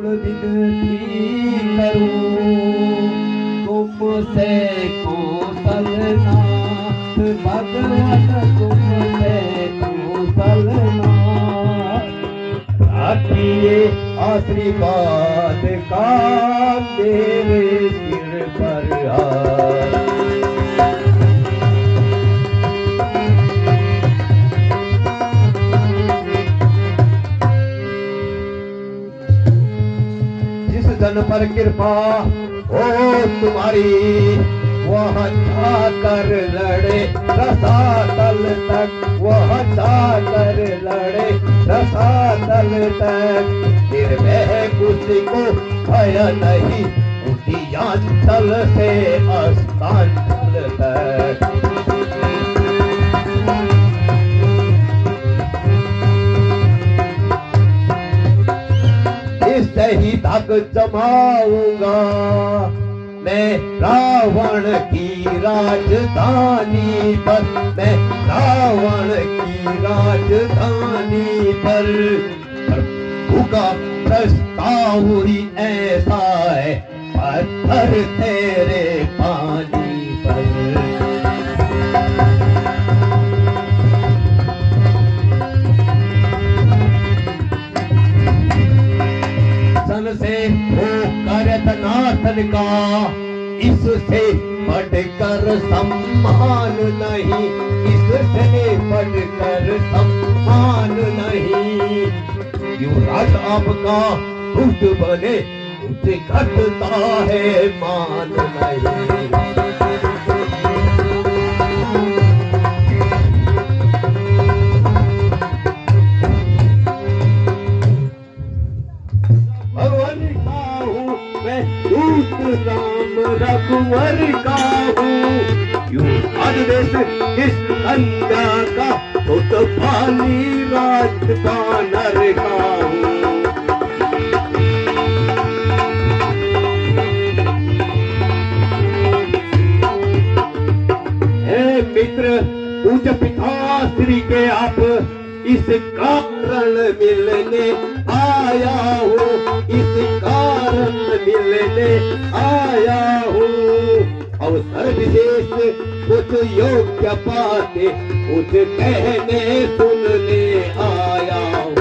विनती करूं तुमसे कौशलनाथ भगवान तुमसे कौशलनाथ रखिए आशीर्वाद का मेरे सिर पर हाथ। जन पर कृपा हो तुम्हारी वह जाकर लड़े रसातल तक, वह जाकर लड़े रसातल तक। निर्भय किसी को भय नहीं उदियांचल से अस्तांचल तक। ही तक जमाऊंगा मैं रावण की राजधानी पर, मैं रावण की राजधानी पर। प्रभु का प्रस्ताव ही ऐसा है पत्थर तेरे पानी पर। से हो करतनाथन का इससे बढ़कर सम्मान नहीं, इससे बढ़कर सम्मान नहीं। युवराज आपका दुष्ट बने उसे घटता है मान नहीं। राम रघुवर का हूँ यूं आदेश इस कन्या का तो पाली राजदानर का हूँ। हे मित्र पूज्य पिता श्री के आप इस कारण मिलने आया हूँ, इस कारण मिलने आया हूँ। अवसर विशेष कुछ योग्य बातें कुछ कहने सुनने आया हूँ।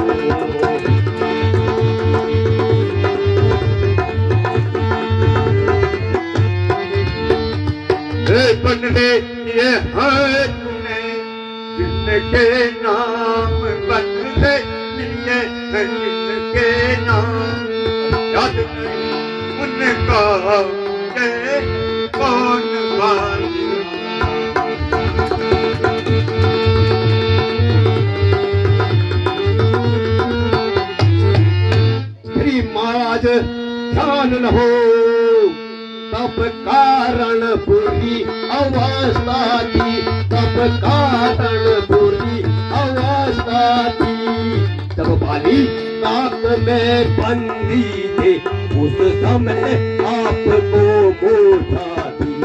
बनने ये है तूने जिनके नाम बनने लिए जिनके नाम याद नहीं उनका कौन वाली। श्री महाराज ध्यान न हो तब कारण बुरी अवस्था थी, तब कारण बुरी अवस्था थी। तब बाली नाक में बंदी थे उस समय आपको मूर्छा थी।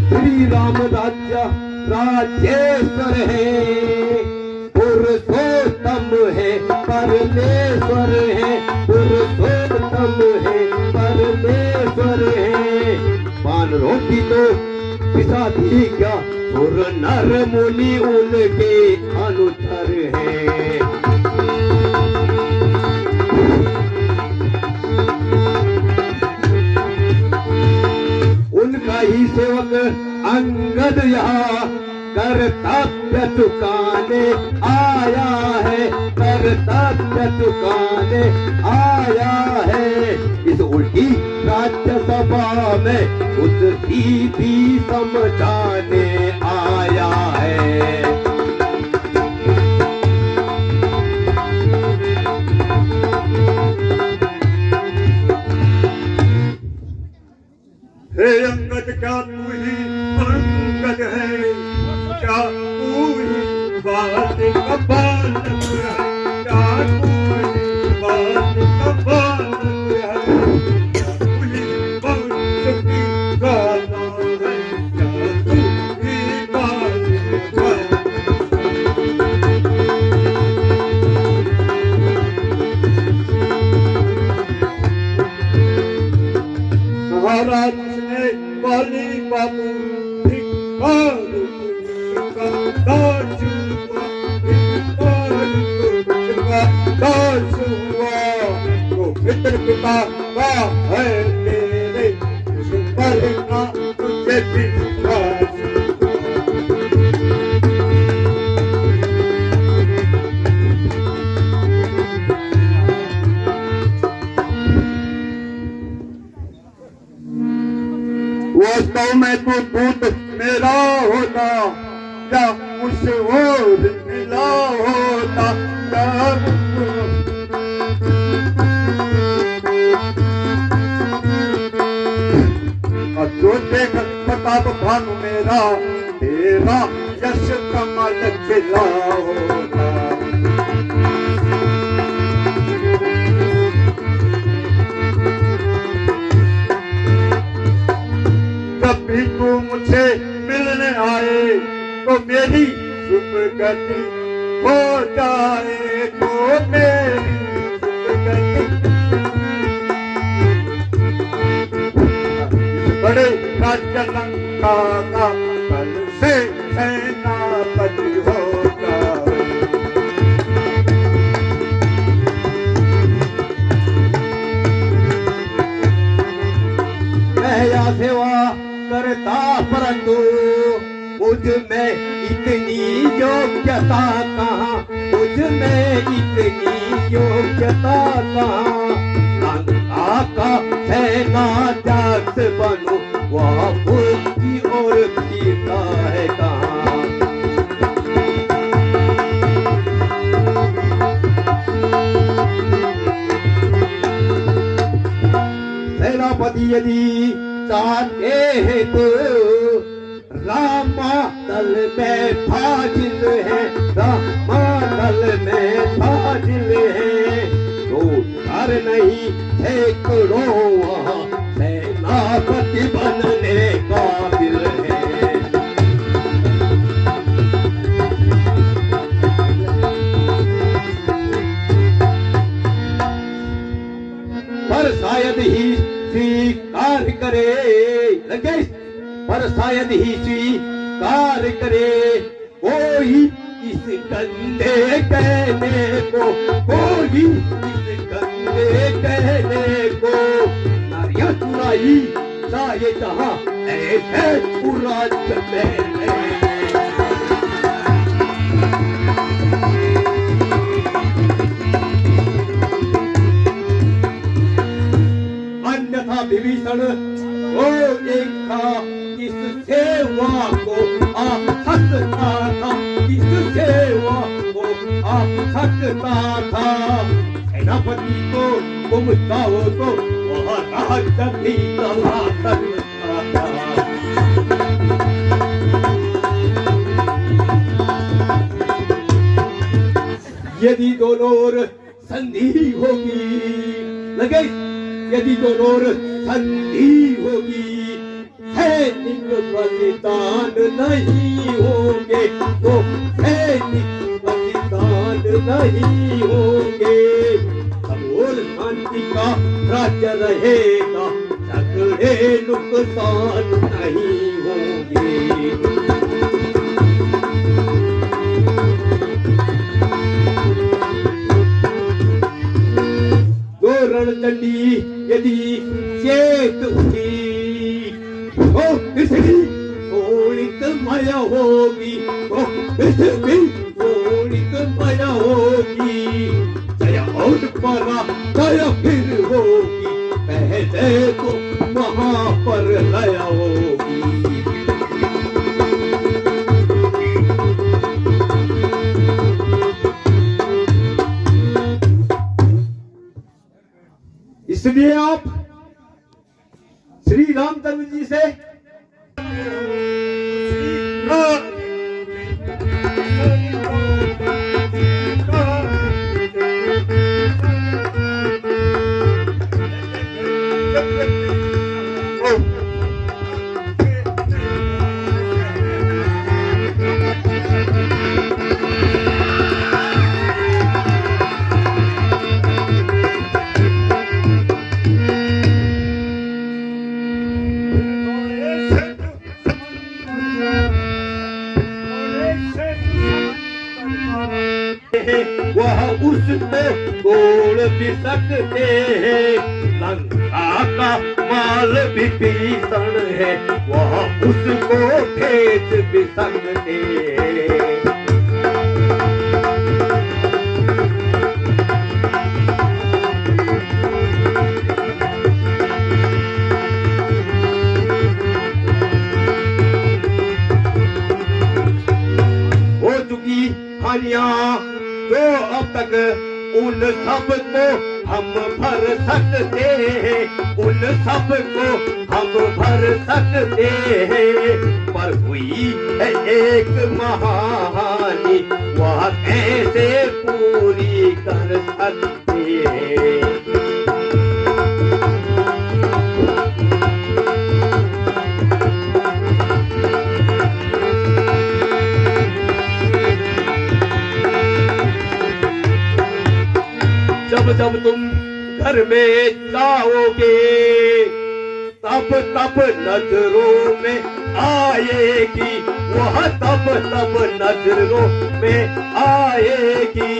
श्री राम राज्य राजेश्वर है, पुरुषोत्तम है परमेश्वर है, पुरुषोत्तम है परमेश्वर है। वानरों की तो पिता थी क्या और नर मुनि उनके अनुचर हैं। उनका ही सेवक अंगद यहाँ कर्तव्य चुकाने आया है, कर्तव्य चुकाने आया है। इस उल्टी राज्यसभा में उस सीधी समझाने आया है। हे अंगद क्या तू ही अंगद है, क्या तू ही बात का बालक है, क्या तू ही बात का बालक है। तू ही वंश की गाथा है, क्या तू ही बात का बालक महाराज ने वाली बाबू धिक्कार का दास हुआ, दास हुआ तो पितर पिता का है तेरे, उस पर ना तुझे विश्वास। वास्तव में तू दूत मेरा होता या उस और मिला होता, जो देख प्रताप भानु मेरा, तेरा यश कमल खिला होता। जब भी तू मुझे मिलने आए तो मेरी शुभ गति हो जाए, तो मेरी शुभ गति। बड़े राज्य लंका का कल से सेनापति हो जाए। मैं या सेवा करता परंतु मुझ में इतनी योग्यता कहाँ, मुझ में इतनी योग्यता कहाँ। लंका का सेनाध्यक्ष बनूं वह बुद्धि और पीता है कहाँ। सेनापति यदि चाहते हैं तो रामादल में फाजिल है, रामादल में फाजिल है। तो डर नहीं सैकड़ों वहाँ सेनापति बनने काबिल है। पर शायद ही स्वीकार करे लगे, पर शायद ही स्वीकार करे कोई इस गंदे कहने को, कोई इस गंदे कहने को। नारियां चुराई चाहे जहां ऐसे पूरा चले। अन्यथा विभीषण वो देखा इस सेवा को आप सकता था, इस सेवा को आप सकता था। सेनापति को तुम चाहो तो वह राज्य भी चला सकता था। यदि दोनों ओर संधि होगी लगे, यदि दोनों ओर संधि होगी, सैनिक बलिदान नहीं होंगे, तो सैनिक बलिदान नहीं होंगे। सब और शांति का राज्य रहेगा, झगड़े नुकसान नहीं होंगे। रणचंडी यदि चेत हुई तो पृथ्वी शोणितमय होगी, तो पृथ्वी शोणितमय होगी। जय और पराजय फिर होगी, पहले तो महाप्रलय होगी। इसलिए आप श्री रामचंद्र जी से से वह उसको तोड़ भी सकते हैं, लंका का माल भी भीषण है, वह उसको भेज भी सकते हैं। हो चुकी हानियां जो अब तक उन सब को हम भर सकते हैं, उन सब को हम भर सकते हैं, पर हुई है एक महाहानि, वह कैसे पूरी कर सकते हैं। जब जब तुम घर में जाओगे तब तब नजरों में आएगी, वह तब तब नजरों में आएगी।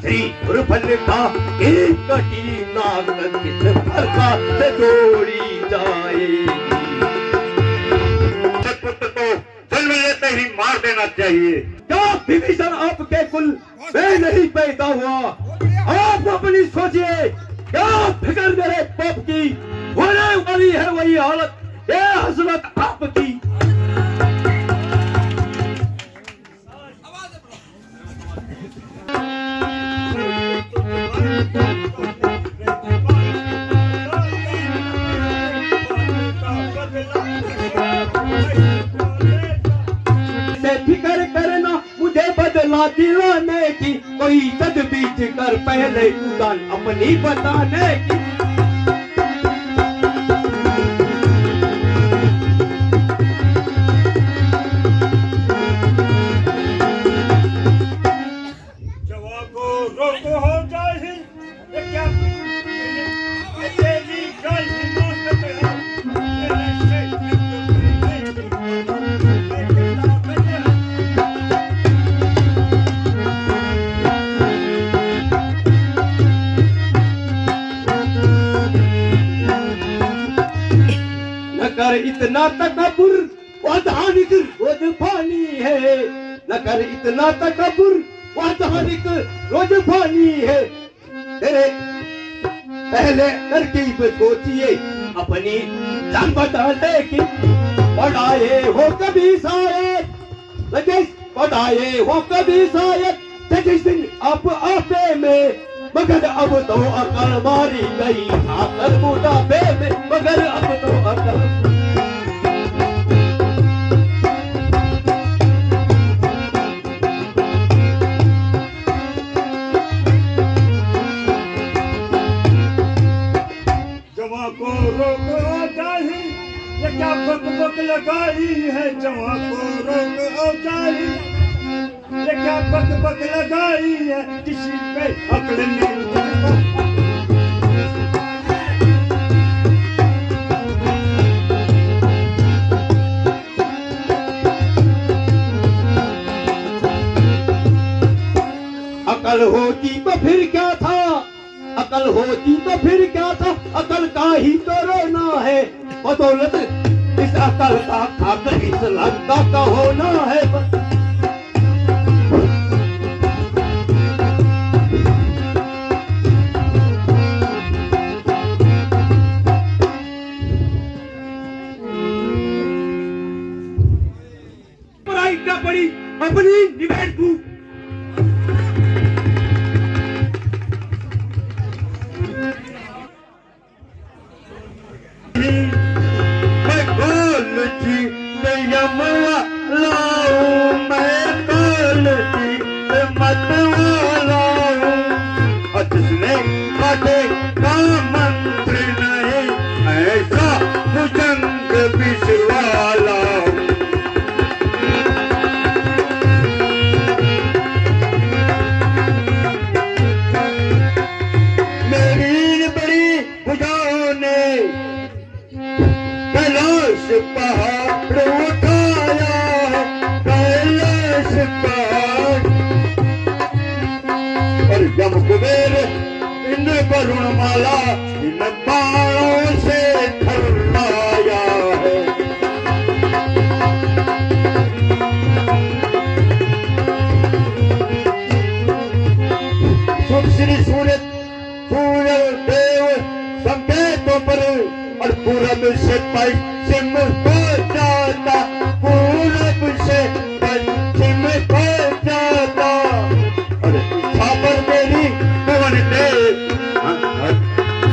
श्री गुरबन का एक ही नाक किस भरसा से जोड़ी जाएगी। पुत्र को जन्म लेते ही मार देना चाहिए। क्या विभीषण आपके कुल में नहीं पैदा हुआ? आप अपनी सोचिए, क्या फिक्र मेरे बाप की होने वाली है वही हालत, ये हसरत आपकी। फिक्र करना मुझे बदला दिलाने की, कोई तदबीर कर पहले उड़ान अपनी बताने की। जवाब को रोको हो जाए, ये क्या तेरी गल मोहब्बत है। कर इतना तकब्बुर वधानिक रोज फानी है, न कर इतना तकब्बुर वधानिक रोज फानी है। तेरे पहले तरकीब सोचिए अपनी जान बचाने की, पढ़ाए हो कभी शायद लगे, पढ़ाए हो कभी शायद जिस दिन आप आपे में, मगर अब तो अकल मारी गई आकर बुढ़ापे में, मगर अब तो अकल। जवां को रोको जाही, ये क्या बक लगाई है। जवां को रोको जाही, ये क्या बक लगाई है। किसी पे अकल नहीं। अकल होती तो फिर क्या था, अकल होती तो फिर क्या था, अकल का ही तो रोना है। बदौलत इस अकल का खाकर इस लंका का होना है। पढ़ाई क्या पड़ी अपनी निवेद तू। मैं गोल जी यमवा लाऊं, मैं गोल जी मतवा लाऊं। और जिसने काटे का मंत्र नहीं, ऐसा भुजंग बिछवा लाऊं। इस पर और यम कुबेर इन वरुण माला इन बाणों से थर्राया है। श्री सूर्य देव संकेतों पर और पूरब से पश्चिम को जाता, पूरब से पश्चिम को जाता और इच्छा पर मेरी पवन देव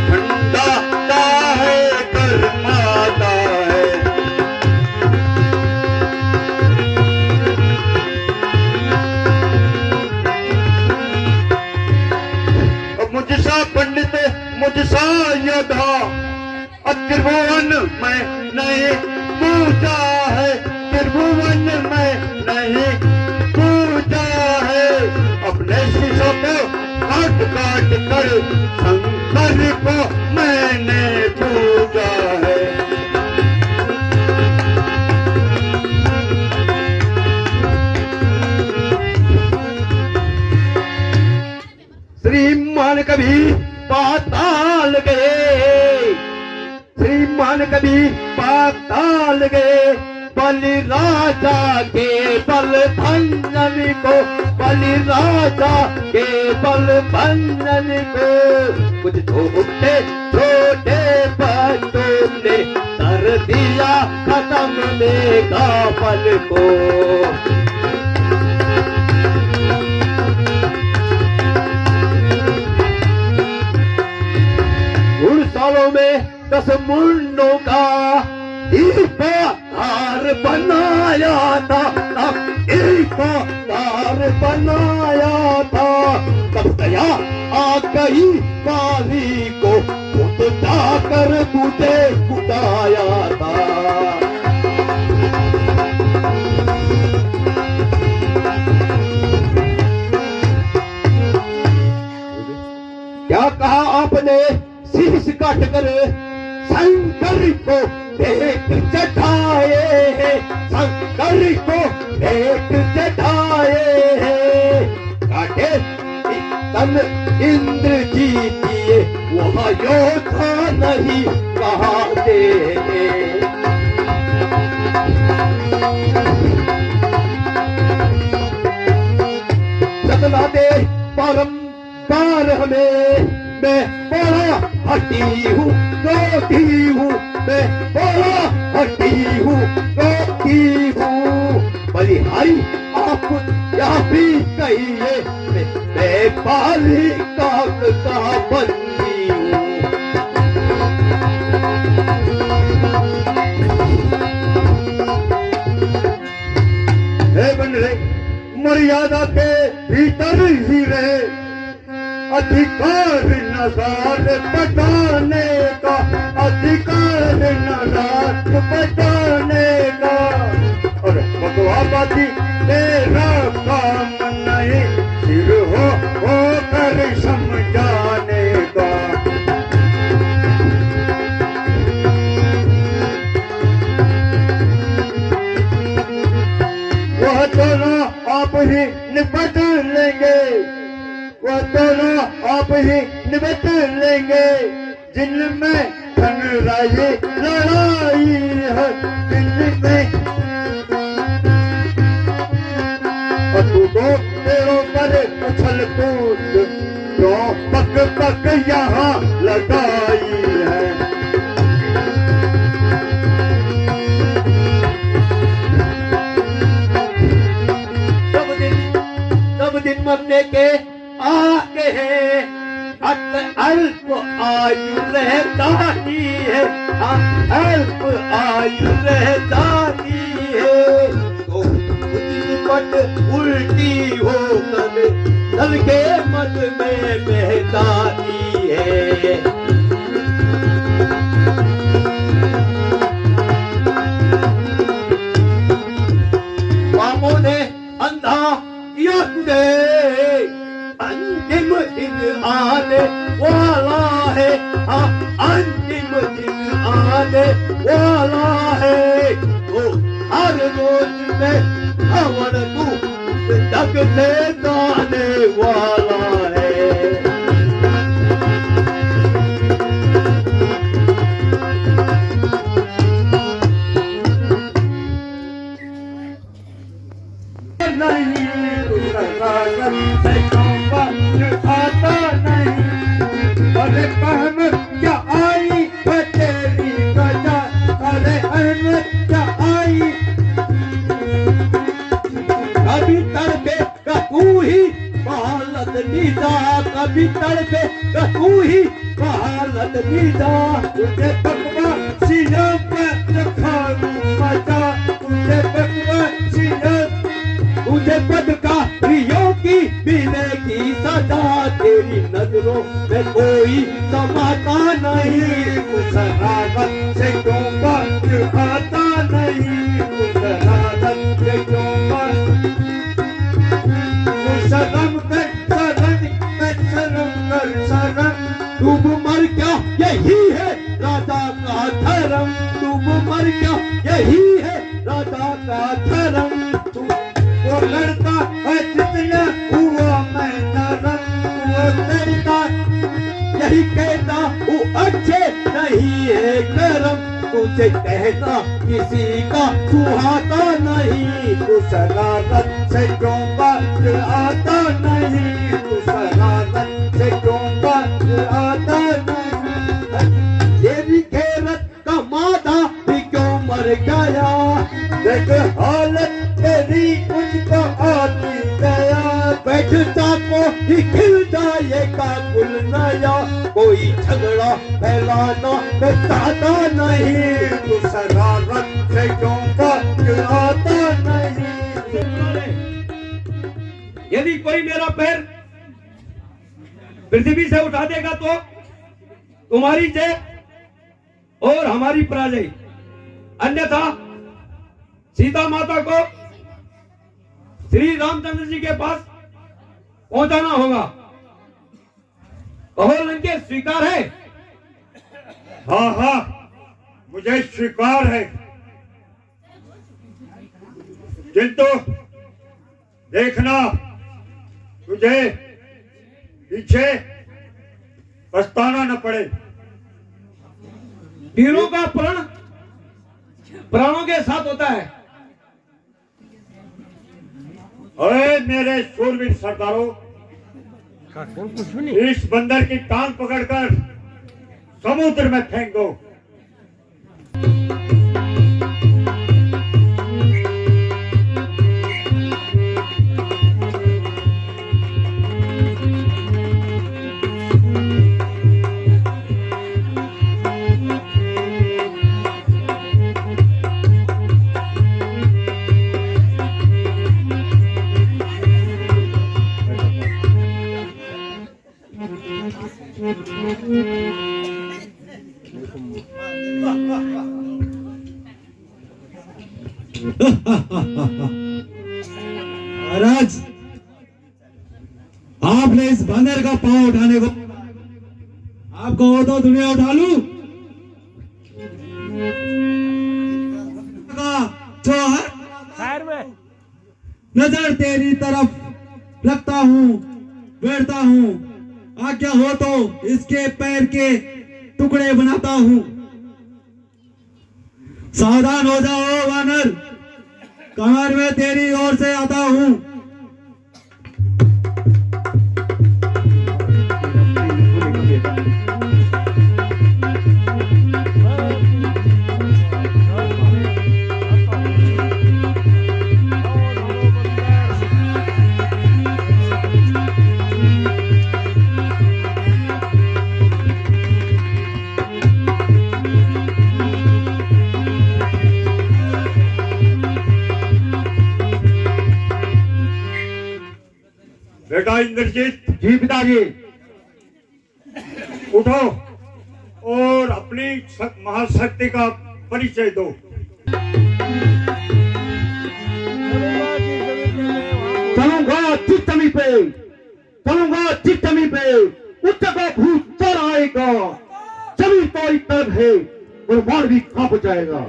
ठंडाता है गर्माता है। मुझसा पंडित मुझसा योद्धा त्रिभुवन में नहीं पूजा है, त्रिभुवन में नहीं पूजा है। अपने शीशों को काट काट कर शंकर को मैंने पूजा है। श्रीमान कभी पाताल गए, श्रीमान कभी पाताल गए, बलि राजा के बल भंजन को, बलि राजा के बल भंजन को। कुछ छोटे छोटे बच्चों ने कर दिया खत्म देगा बल को। सालों में 10 मुंडों का दीपदार बनाया था, दीपदार बनाया था। तब दया आ गई काली को, खुद जाकर तुझे कुटाया था। क्या कहा आपने शीश काट कर शंकर को देख चढ़ाए हैं, शंकर को देख चढ़ाए हैं। काटे तन इंद्र जी दिए वहाँ योद्धा नहीं कहते। सतना दे परम्पार हमें, मैं बड़ा हटी हूँ रोती हूँ, मैं बड़ा हटी हूँ रोती हूँ। बलिहारी आप क्या भी कहिए, मैं बालिका का बंदी हूँ। हे बन रहे मर्यादा के भीतर ही रहे, अधिकार न रात बचाने का, अधिकार न रात बचाने का। और भगवाबादी तेरा काम नहीं, सिर हो कर समझाने का। वह दोनों आप ही निपट लेंगे, वह दोनों आप ही निपट लेंगे, जिनमें धनराशि लड़ाई है, जिनमें तो तेरों पर उछल कूद तो पक पक यहाँ लगाई है। सब दिन मरने के आगे है, अल्प आयु रहता ही है, अल्प आयु रहता ही है। तो पट उल्टी होकर दल के मत में बहताती है। बामों ने अंधा किया तुझे, अंतिम दिन आने वाला है, हाँ अंतिम दिन आने वाला है। तो हर रोज में हवन तू आग से जाने वाला है। नहीं शरारत से चौंका खाता नहीं, अरे अहमद क्या आई है तेरी गजा, अरे अहमद क्या आई। कभी तड़पे का तू ही बहालत नीजा, कभी तड़पे का तू ही बहालत नीजा। तुझे बकवा सिया पे खालू मजा, तुझे बकवा सिया, तुझे बदकारियों की मिलेगी सजा। तेरी नजरों में कोई समाता नहीं, शरारत से क्यों बात आता नहीं, शरारत से क्यों बात। शर्म कर शर्म कर शर्म कर शर्म, डूब मर क्या यही है राजा का धर्म, डूब मर क्या यही है राजा का धर्म। वो लड़का है जितना हुआ मैं नरम, वो लड़का यही कहता हूँ अच्छे नहीं है करम, तुझे कहना किसी का सुहाता नहीं। तू शरारत से क्यों बात आता नहीं, तू शरारत से क्यों बात आता नहीं। तेरी गैरत का मादा भी क्यों मर गया, देख हालत तेरी मुझको आती गया। बैठता को ही खिल जाएगा कुल नया, कोई झगड़ा फैलाना चाहता नहीं। तू शरारत से क्यों बात आता नहीं। यदि कोई मेरा पैर पृथ्वी से उठा देगा तो तुम्हारी जय और हमारी पराजय, अन्यथा सीता माता को श्री रामचंद्र जी के पास पहुंचाना होगा। कहो लंकेश स्वीकार है? हाँ हाँ मुझे स्वीकार है, किंतु देखना तुझे पीछे पछताना न पड़े। वीरों का प्रण प्राणों के साथ होता है। अरे मेरे शूरवीर सरदारों, इस बंदर की टांग पकड़कर समुद्र में फेंक दो। महाराज, आपने इस बंदर का पांव उठाने को, आपको हो तो दुनिया उठा लूं। खैर में नजर तेरी तरफ रखता हूँ, बैठता हूँ, आज्ञा हो तो इसके पैर के टुकड़े बनाता हूँ। सावधान हो जाओ वानर, कमर में तेरी ओर से आता हूँ। बेटा इंद्रजीत, जी पिताजी। उठो और अपनी महाशक्ति का परिचय दो। चलूंगा चिट्टमी पे, चलूंगा चिट्टमी पे, उत्तर भूत चढ़ आएगा, जमीन तो एक तरफ है और मार भी कांप जाएगा।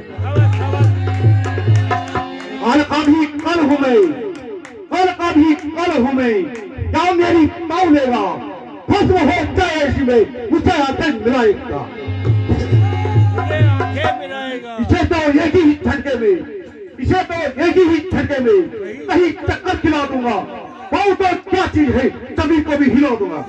और अभी कल हूं मैं, कल का भी कल हूँ मैं, क्या मेरी पाँव लेगा, भस्म हो जाए इसी में, मुझसे आंखें मिलाएगा, इसे तो एक ही झटके में, इसे तो एक ही झटके में कहीं चक्कर खिला दूंगा, पाँव तो क्या चीज है, सभी को भी हिला दूंगा।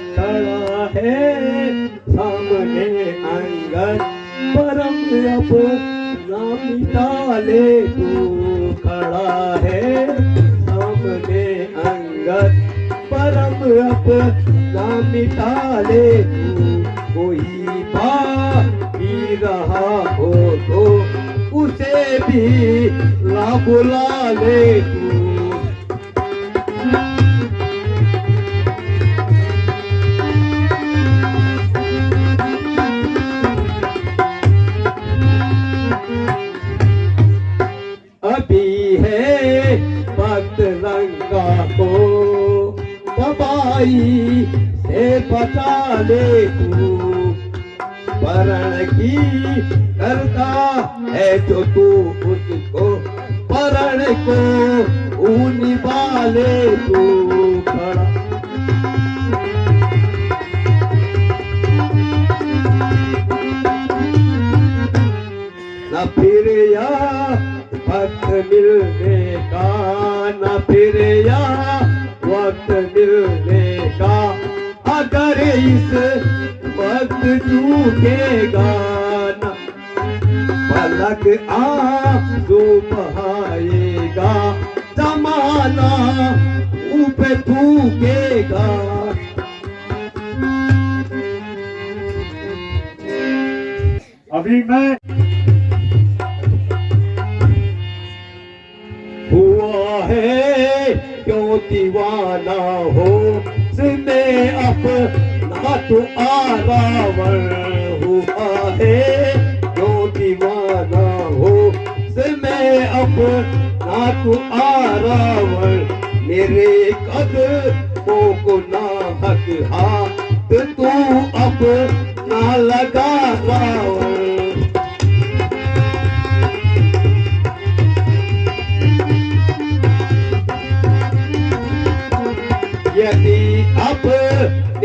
खड़ा है सामने आंगन परम अब ना मिटा ले तू, खड़ा है सामने आंगन परम अब ना मिटा ले तू, कोई पी रहा हो तो उसे भी ला बुला ले तू। अभी है वक्त रंगा को तबाही से बचा ले तू, परण की करता है जो तू उसको परण को निभा ले तू, खड़ा न फिर या वक्त मिलने का, न फिर या वक्त मिलने का, अगर इस वक्त चूकेगा न पलक आंसू बहाएगा, जमाना ऊपर थूकेगा। अभी मैं हुआ है क्यों दीवाना हो सुने अपना तो आरावर, हुआ है क्यों दीवाना हो सुने अपना तो आरावर, मेरे कदमों को ना हक हाथ तू अब ना लगा रावर। यदि अब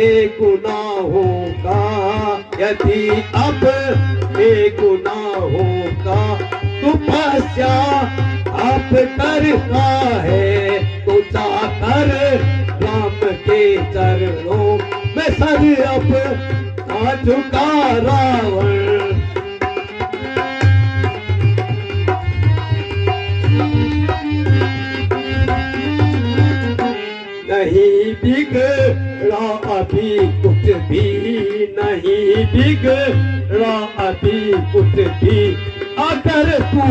एक गुनाहों का, यदि अब एक गुनाहों का तू पश्चाताप करता है, तो जाकर राम के चरणों में सर अपना झुका रावण। नहीं बिगड़ा अभी कुछ भी, नहीं बिगड़ा अभी कुछ भी, अगर तू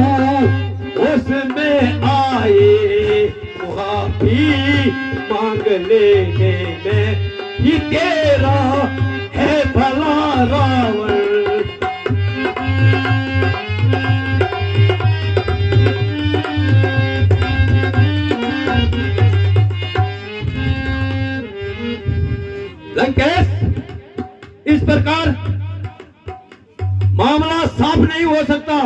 उसमें आए मुआफी मांग लेने में ही तेरा है भला रावण। लंकेश, इस प्रकार मामला साफ नहीं हो सकता।